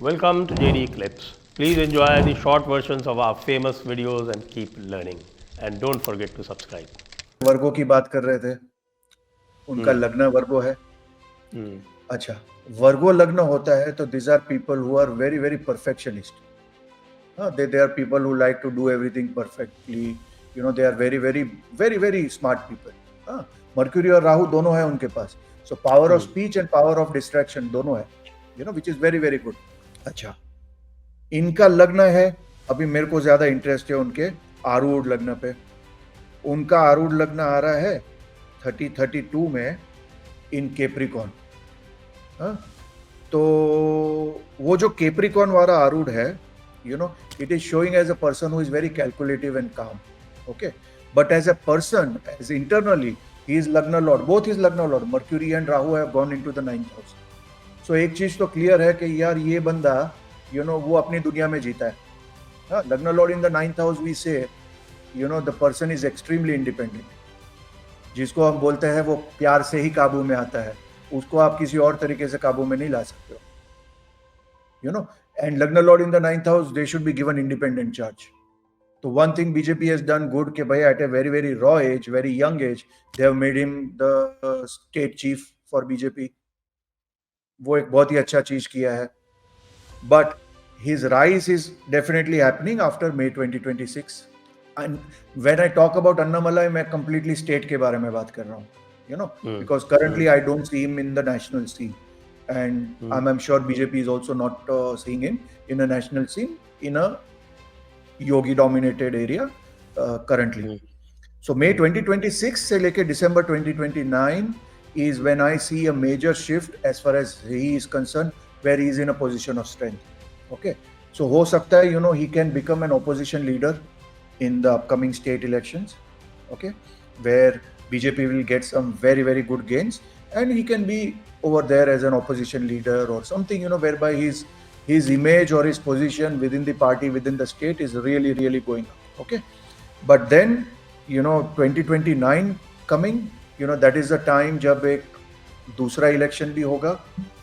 welcome to JD Clips. Please enjoy the short versions of our famous videos and keep learning. And don't forget to subscribe. वर्गो की बात कर रहे थे, उनका लग्न वर्गो है। अच्छा, वर्गो लग्न होता है तो these are people who are very very perfectionist. They are people who like to do everything perfectly. You know, they are very very very very smart people. Mercury और राहु दोनों है उनके पास, so power of speech and power of distraction दोनों है, you know, which is very very good. अच्छा, इनका लग्न है, अभी मेरे को ज्यादा इंटरेस्ट है उनके आरूढ़ लग्न पे। उनका आरूढ़ लग्न आ रहा है 30-32 में इन केप्रिकॉन। तो वो जो केप्रिकॉन वाला आरूढ़ है, you know, it is showing as a person who is very calculative and calm, okay, but as a person, as internally, he is lagna lord, both his lagna lord Mercury and Rahu have gone into the 9th house. So एक चीज तो clear है कि यार ये बंदा, you know, वो अपनी दुनिया में जीता है। लग्न Lord in the 9th house, we say, you know, the person is extremely independent, जिसको हम बोलते हैं वो प्यार से ही काबू में आता है, उसको आप किसी और तरीके से काबू में नहीं ला सकते हो, you know. And Lagna Lord in the 9th house, they should be given independent charge. So one thing BJP has done good, कि भाई at a very very raw age, very young age, they have made him the state chief for BJP. वो एक बहुत ही अच्छा चीज किया है. But his rise is definitely happening after May 2026. And when I talk about Annamalai, मैं completely state के बारे में बात कर रहा हूँ, you know, because currently I don't see him in the national scene. And I'm sure BJP is also not seeing him in a national scene in a yogi dominated area currently. So May 2026 से लेके December 2029 is when I see a major shift as far as he is concerned, where he is in a position of strength. Okay, so हो सकता है, you know, he can become an opposition leader in the upcoming state elections, okay, where BJP will get some very very good gains, and he can be over there as an opposition leader or something, you know, whereby his image or his position within the party, within the state is really really going up, okay. But then, you know, 2029 coming, you know, that is the time जब एक दूसरा election भी होगा,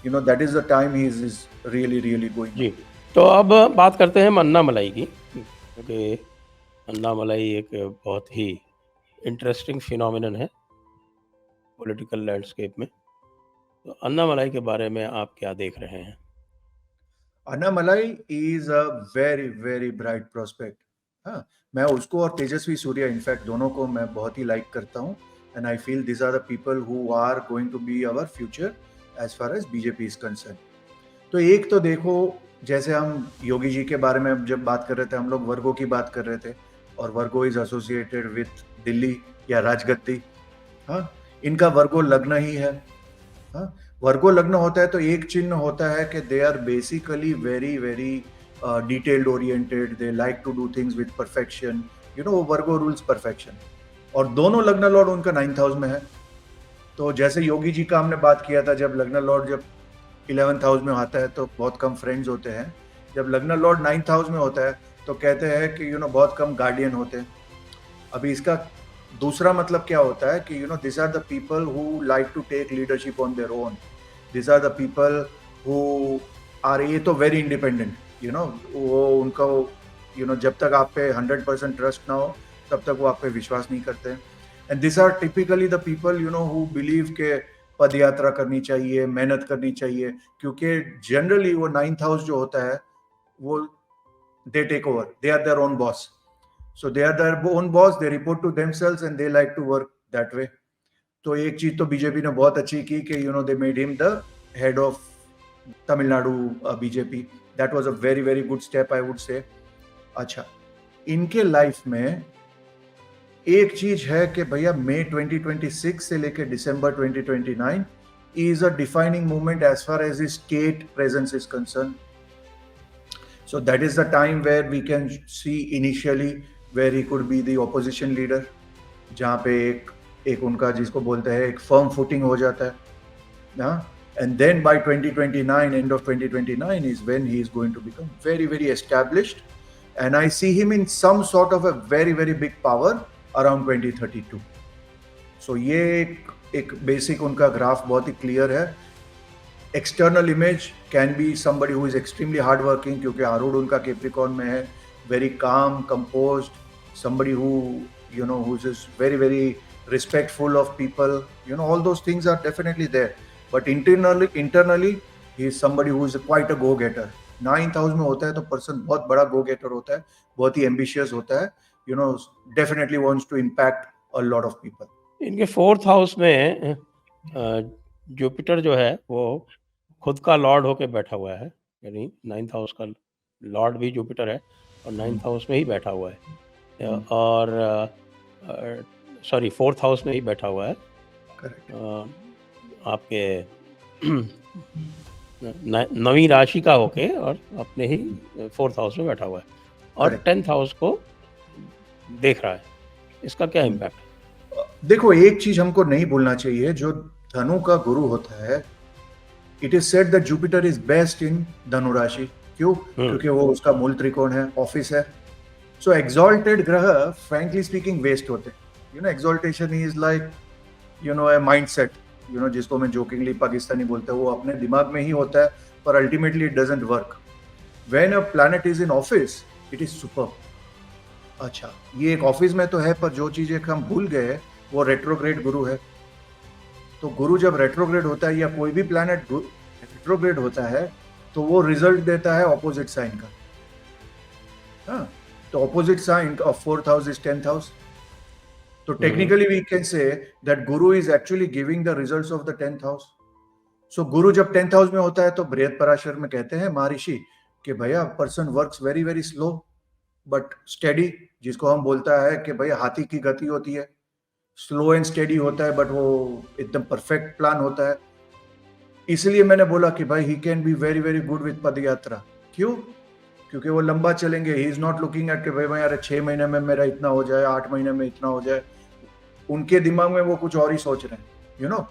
you know, that is the time he is really really going जी, तो अब बात करते हैं अन्नामलाई की, क्योंकि अन्नामलाई एक बहुत ही इंटरेस्टिंग फिनोमिनन है पॉलिटिकल लैंडस्केप में। तो अन्नामलाई के बारे में आप क्या देख रहे हैं? Annamalai is a very very bright prospect. हाँ, मैं उसको और तेजस्वी सूर्या इनफैक्ट दोनों को मैं बहुत ही लाइक करता हूँ, and I feel this are the people who are going to be our future as far as BJP is concern. तो एक तो देखो, जैसे हम योगी जी के बारे में जब बात कर रहे थे, हम लोग वर्गो की बात कर रहे थे, और वर्गो इज एसोसिएटेड विथ दिल्ली या राजगद्दी। हाँ, इनका वर्गो लग्न ही है। हाँ, वर्गो लग्न होता है तो एक चिन्ह होता है कि they are basically very very detailed oriented, they like to do things with perfection, you know, Virgo rules perfection. और दोनों लग्न लॉर्ड उनका 9th हाउस में है। तो जैसे योगी जी का हमने बात किया था, जब लग्न लॉर्ड जब 11th हाउस में आता है तो बहुत कम फ्रेंड्स होते हैं, जब लग्न लॉर्ड 9th हाउस में होता है तो कहते हैं कि यू नो बहुत कम गार्डियन होते हैं। अभी इसका दूसरा मतलब क्या होता है कि you know this are the people who like to take leadership on their own, this are the people who are, ये तो वेरी इंडिपेंडेंट, यू नो, वो उनका यू नो जब तक आप पे 100% ट्रस्ट ना हो तब तक वो आप पे विश्वास नहीं करते। And this are typically the people, you know, who believe के पद यात्रा करनी चाहिए, मेहनत करनी चाहिए, क्योंकि जनरली वो 9th हाउस जो होता है वो they take over, they are their own boss, so they are their own boss, they report to themselves and they like to work that way. तो एक चीज तो बीजेपी ने बहुत अच्छी की कि you know they made him the head of Tamil Nadu BJP, that was a very very good step I would say. अच्छा, इनके लाइफ में एक चीज है कि भैया मई 2026 से लेकर दिसंबर 2029 is a defining moment as far as his state presence is concerned. So that is the time where we can see initially where he could be the opposition leader, जहाँ पे एक उनका जिसको बोलते हैं एक firm footing हो जाता है ना, and then by 2029, end of 2029 is when he is going to become very very established, and I see him in some sort of a very very big power around 2032. So ये एक basic उनका graph बहुत ही clear है। External image can be somebody who is extremely hardworking, क्योंकि आरूढ़ उनका Capricorn में है, very calm, composed, somebody who who's just very respectful of people. All those things are definitely there. But internally he is somebody who is quite a go-getter. 9th house में होता है तो person बहुत बड़ा go-getter होता है, बहुत ही ambitious होता है, definitely wants to impact a lot of people. इनके 4th हाउस में जुपिटर जो है वो खुद का लॉर्ड होके बैठा हुआ है, यानी 9th हाउस का लॉर्ड भी जुपिटर है और 9th हाउस में ही बैठा हुआ है, और सॉरी 4th हाउस में ही बैठा हुआ है। Correct. आपके 9वीं राशि का होके और अपने ही 4th हाउस में बैठा हुआ है और Correct. 10th हाउस को देख रहा है। इसका क्या इम्पैक्ट है? देखो, एक चीज हमको नहीं भूलना चाहिए, जो धनु का गुरु होता है, it is said that Jupiter is best in धनु राशि। क्यों? क्योंकि वो उसका मूल त्रिकोण है, ऑफिस है। सो एक्सॉल्टेड ग्रह फ्रैंकली स्पीकिंग वेस्ट होते हैं। Exaltation is like a mindset, जिसको मैं जोकिंगली पाकिस्तानी बोलते हैं, वो अपने दिमाग में ही होता है, पर ultimately it doesn't work. When a planet is in office, it is super. अच्छा, ये एक ऑफिस में तो है, पर जो चीजें हम भूल गए वो रेट्रोग्रेड गुरु है। तो गुरु जब रेट्रोग्रेड होता है या कोई भी प्लैनेट रेट्रोग्रेड होता है तो वो रिजल्ट देता है ऑपोजिट साइन का। हाँ, तो opposite sign of 4th house is 10th house. तो technically we can say that Guru is actually giving the results of the 10th house. So Guru जब 10th हाउस में होता है तो बृहद पराशर में कहते हैं महर्षि कि भैया person works very slow but steady, जिसको हम बोलता है कि भैया हाथी की गति होती है, स्लो एंड स्टेडी होता है, बट वो एकदम परफेक्ट प्लान होता है। इसलिए मैंने बोला कि भाई he can be very good with पद यात्रा। क्यों? क्योंकि वो लंबा चलेंगे। He is not looking at कि भाई यार 6 महीने में मेरा इतना हो जाए, 8 महीने में इतना हो जाए। उनके दिमाग में वो कुछ और ही सोच रहे हैं,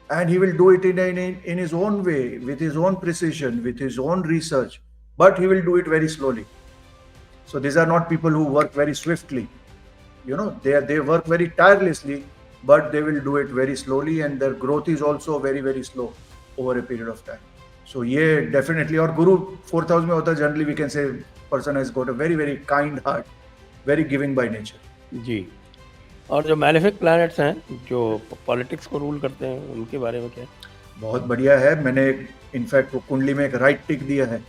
and he will do it in his own way, with his own precision, with his own research, but he will do it very slowly. So these are not people who work very swiftly. They work very tirelessly, but they will do it very slowly, and their growth is also very slow over a period of time. So yeah, definitely. और गुरु 4th house में होता है, generally we can say person has got a very kind heart, very giving by nature. जी। और जो malefic planets हैं जो politics को rule करते हैं, उनके बारे में क्या है? बहुत बढ़िया है। मैंने इनफैक्ट वो कुंडली में एक राइट टिक दिया है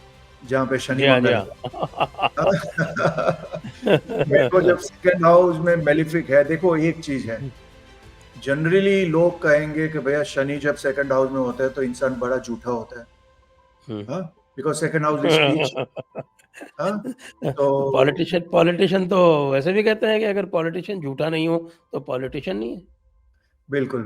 जहाँ पे शनि मंगल है। मेरे को जब 2nd हाउस में मैलेफिक है, देखो एक चीज है, जनरली लोग कहेंगे कि भैया शनि जब 2nd हाउस में होता है तो इंसान बड़ा झूठा होता है, because 2nd house is speech. तो पॉलिटिशियन तो वैसे भी कहते हैं कि अगर पॉलिटिशियन झूठा नहीं हो तो पॉलिटिशियन नहीं है। बिल्कुल।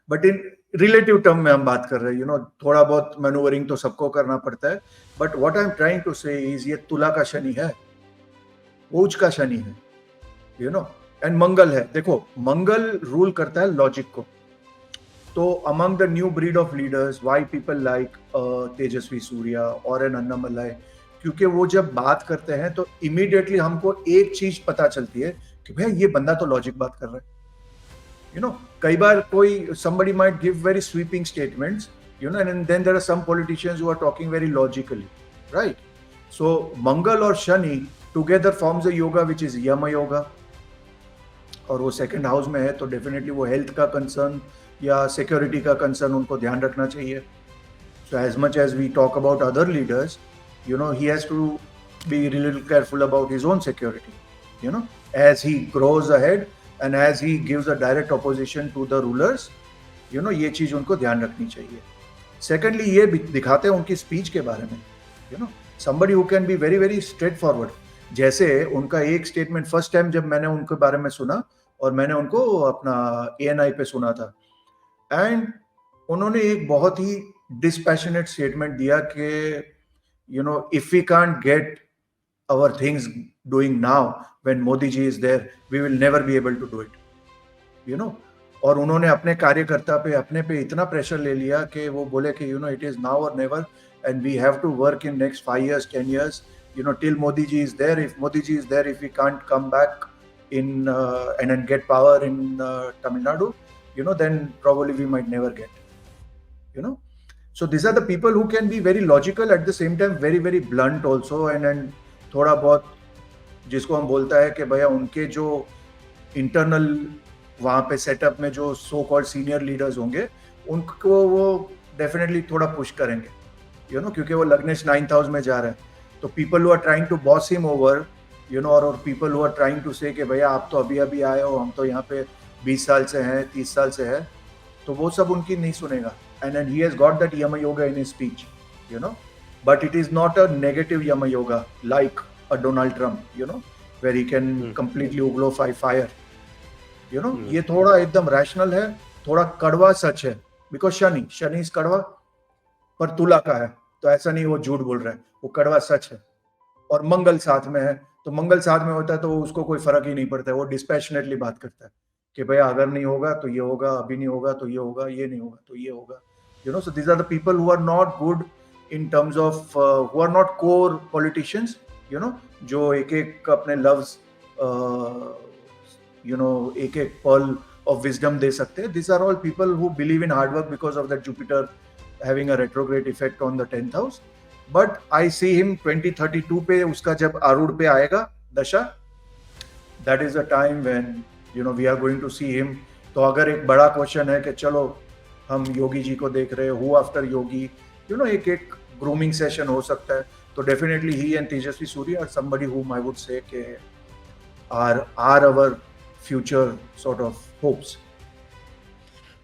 बट इन रिलेटिव टर्म में हम बात कर रहे हैं, थोड़ा बहुत मैनूवरिंग तो सबको करना पड़ता है। But what I am trying to say is ये तुला का शनि है, उच्च का शनि है, एंड मंगल है। देखो, मंगल रूल करता है लॉजिक को। तो among the new breed of leaders, why people like Tejasvi Surya और एन अन्नामलाई, क्योंकि वो जब बात करते हैं तो इमीडिएटली हमको एक चीज पता चलती है कि भैया ये बंदा तो लॉजिक बात कर रहा है। कई बार कोई somebody might give very sweeping statements, and then there are some politicians who are talking very logically, right? So Mangal और Shani together forms a yoga which is Yama yoga, और वो 2nd हाउस में है तो डेफिनेटली वो health का concern या security का कंसर्न उनको ध्यान रखना चाहिए। So as much as we talk about other leaders, he has to be a little careful about his own security, as he grows ahead and as he gives a direct opposition to the rulers, ये चीज उनको ध्यान रखनी चाहिए। Secondly, ये दिखाते हैं उनकी स्पीच के बारे में, somebody who can be very straight forward। जैसे उनका एक स्टेटमेंट फर्स्ट टाइम जब मैंने उनके बारे में सुना, और मैंने उनको अपना ANI पे सुना था, एंड उन्होंने एक बहुत ही डिस्पैशनेट स्टेटमेंट दिया कि if we can't get our things doing now when Modi ji is there, we will never be able to do it, और उन्होंने अपने कार्यकर्ता पे अपने पे इतना प्रेशर ले लिया कि वो बोले कि it is now or never, and we have to work in next 5 years, 10 years, till Modi ji is there. If Modi ji is there, if we can't come back in and then get power in Tamil Nadu, then probably we might never get, So these are the people who can be very logical at the same time, very very blunt also, and थोड़ा बहुत जिसको हम बोलता है कि भैया उनके जो इंटरनल वहाँ पे सेटअप में जो सो कॉल्ड सीनियर लीडर्स होंगे उनको वो डेफिनेटली थोड़ा पुश करेंगे, यू नो, क्योंकि वो लग्नेश 9th हाउस में जा रहा है। तो people who are trying to boss him over, you know, और people who are trying to say कि भैया आप तो अभी अभी आए हो, हम तो यहाँ पे 20 साल से हैं, 30 साल से है, तो वो सब उनकी नहीं सुनेगा। And he has got that yam yoga in his speech, you know, but it is not a negative yam yoga like a Donald Trump, you know, where he can completely uglify fire, you know. ये थोड़ा एकदम rational है, थोड़ा कड़वा सच है, because Shani is कड़वा पर तुला का है, तो ऐसा नहीं वो झूठ बोल रहा है, वो कड़वा सच है। और मंगल साथ में है, तो मंगल साथ में होता है तो उसको कोई फर्क ही नहीं पड़ता है, वो डिस्पैशनेटली बात करता है कि भैया अगर नहीं होगा तो ये होगा, अभी नहीं होगा तो ये होगा, ये नहीं होगा तो ये होगा, you know. So these are the people who are not good in terms of, who are not core politicians, you know, जो एक एक अपने लव्स, यू नो, एक एक पर्ल ऑफ विजडम दे सकते हैं। This are all people who believe in hard work because of that Jupiter having a retrograde effect on the 10th house. But I see him 2032 पे, उसका जब आरूढ़ पे आएगा दशा, that is the time when, you know, we are going to see him. तो अगर एक बड़ा क्वेश्चन है कि चलो हम योगी जी को देख रहे हैं, who after Yogi, you know, एक एक ग्रूमिंग सेशन हो सकता है, तो definitely he and Tejasvi Surya are somebody whom I would say के are our future sort of hopes.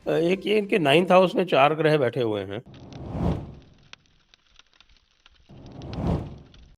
एक ये इनके 9th हाउस में 4 ग्रह बैठे हुए हैं।